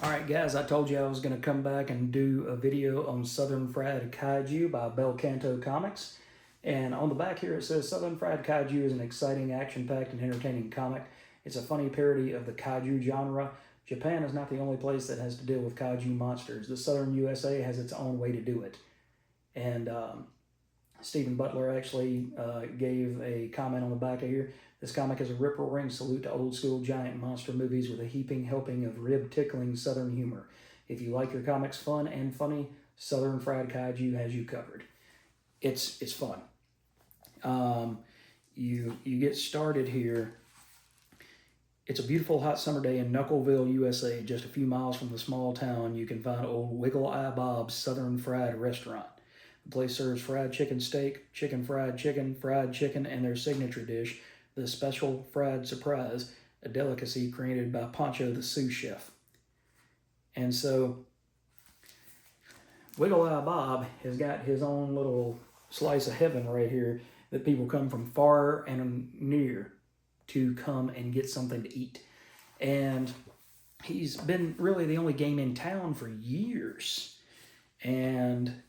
Alright guys, I told you I was going to come back and do a video on Southern Fried Kaiju by Belcanto Comics. And on the back here it says, Southern Fried Kaiju is an exciting, action-packed, and entertaining comic. It's a funny parody of the Kaiju genre. Japan is not the only place that has to deal with Kaiju monsters. The Southern USA has its own way to do it. And Stephen Butler actually gave a comment on the back of here. This comic is a rip-roaring salute to old-school giant monster movies with a heaping helping of rib-tickling Southern humor. If you like your comics fun and funny, Southern Fried Kaiju has you covered. It's fun. You get started here. It's a beautiful hot summer day in Knuckleville, USA. Just a few miles from the small town, you can find old Wiggle Eye Bob's Southern Fried Restaurant. The place serves fried chicken steak, fried chicken, and their signature dish, the Special Fried Surprise, a delicacy created by Pancho the sous chef. And so, Wiggle Eye Bob has got his own little slice of heaven right here that people come from far and near to come and get something to eat. And he's been really the only game in town for years. And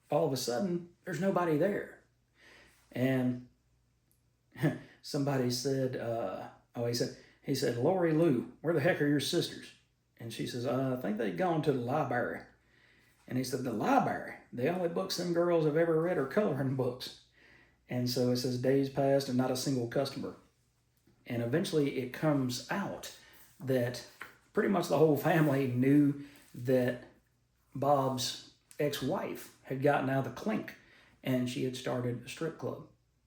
all of a sudden, there's nobody there. And somebody said, he said, Lori Lou, where the heck are your sisters? And she says, I think they've gone to the library. And he said, the library? The only books them girls have ever read are coloring books. And so it says, days passed and not a single customer. And eventually it comes out that pretty much the whole family knew that Bob's ex-wife had gotten out of the clink and she had started a strip club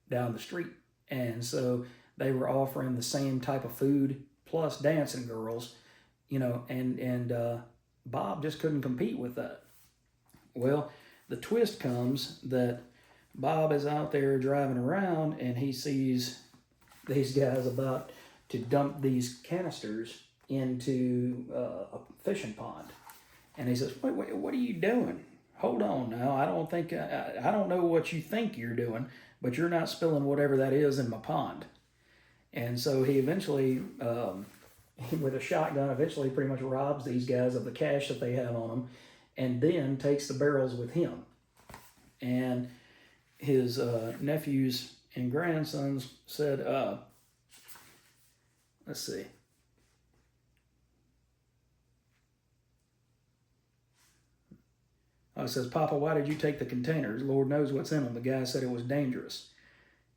down the street. And so they were offering the same type of food plus dancing girls, you know, and Bob just couldn't compete with that. Well, the twist comes that Bob is out there driving around and he sees these guys about to dump these canisters into a fishing pond. And he says, wait, what are you doing? Hold on now, I don't know what you think you're doing, but you're not spilling whatever that is in my pond. And so he eventually, with a shotgun, eventually pretty much robs these guys of the cash that they have on them, and then takes the barrels with him. And his nephews and grandsons said, let's see. It says, Papa, why did you take the containers? Lord knows what's in them. The guy said it was dangerous.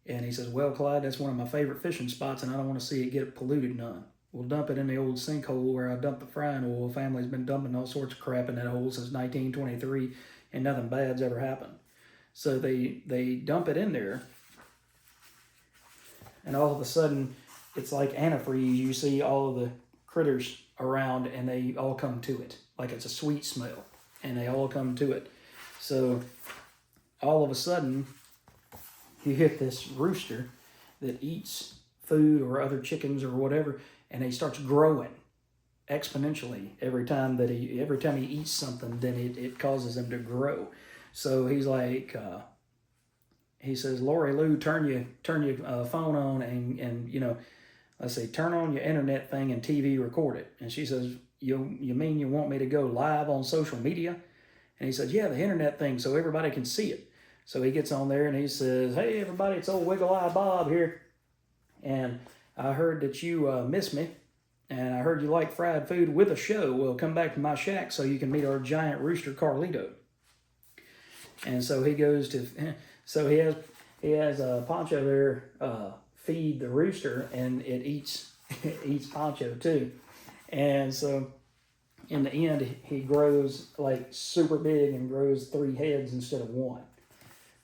And he says, well, Clyde, that's one of my favorite fishing spots, and I don't want to see it get polluted none. We'll dump it in the old sinkhole where I dumped the frying oil. Family's been dumping all sorts of crap in that hole since 1923, and nothing bad's ever happened. So they dump it in there, and all of a sudden, it's like antifreeze. You see all of the critters around, and they all come to it, like it's a sweet smell. And they all come to it. So all of a sudden, you hit this rooster that eats food or other chickens or whatever, and he starts growing exponentially every time he eats something. Then it causes him to grow. So he's like, he says, Lori Lou, turn your phone on and you know, let's say turn on your internet thing and TV record it. And she says, You mean you want me to go live on social media? And he said, yeah, the internet thing, so everybody can see it. So he gets on there and he says, hey, everybody, it's old Wiggle Eye Bob here. And I heard that you miss me. And I heard you like fried food with a show. Well, come back to my shack so you can meet our giant rooster, Carlito. And so he goes to, so he has Pancho there feed the rooster, and it eats Pancho too. And so in the end, he grows like super big and grows 3 heads instead of 1.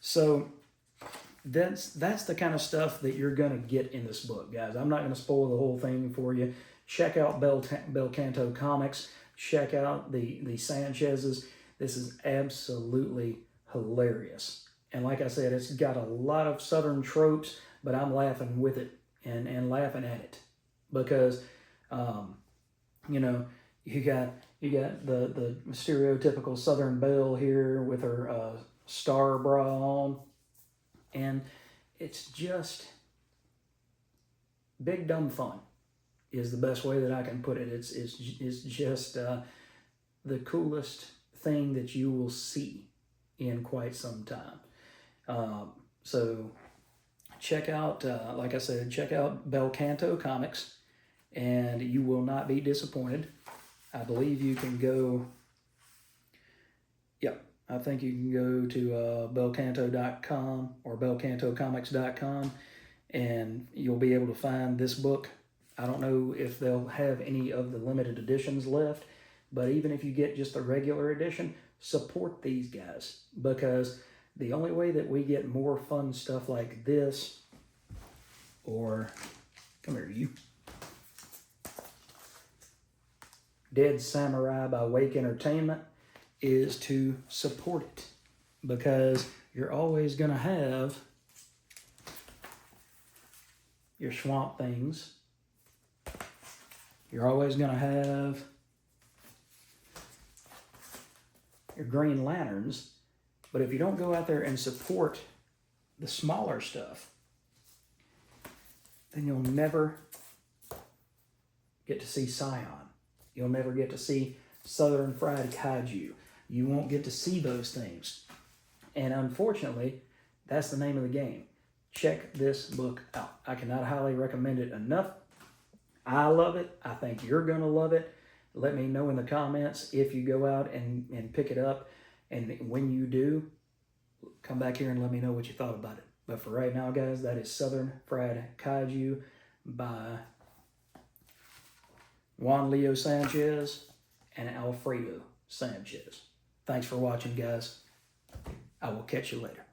So that's the kind of stuff that you're going to get in this book, guys. I'm not going to spoil the whole thing for you. Check out Belcanto Comics. Check out the Sanchez's. This is absolutely hilarious. And like I said, it's got a lot of Southern tropes, but I'm laughing with it and laughing at it because, you know, you got the stereotypical Southern belle here with her star bra on, and it's just big dumb fun. is the best way that I can put it. It's just the coolest thing that you will see in quite some time. So check out, like I said, check out Belcanto Comics, and you will not be disappointed. I believe you can go, yeah, I think you can go to belcanto.com or belcantocomics.com, and you'll be able to find this book. I don't know if they'll have any of the limited editions left, but even if you get just the regular edition, support these guys, because the only way that we get more fun stuff like this, or, come here, you, Dead Samurai by Wake Entertainment, is to support it, because you're always going to have your Swamp Things. You're always going to have your Green Lanterns. But if you don't go out there and support the smaller stuff, then you'll never get to see Scion. You'll never get to see Southern Fried Kaiju. You won't get to see those things. And unfortunately, that's the name of the game. Check this book out. I cannot highly recommend it enough. I love it. I think you're going to love it. Let me know in the comments if you go out and pick it up. And when you do, come back here and let me know what you thought about it. But for right now, guys, that is Southern Fried Kaiju by Juan Sanchez and Alfredo Sanchez. Thanks for watching, guys. I will catch you later.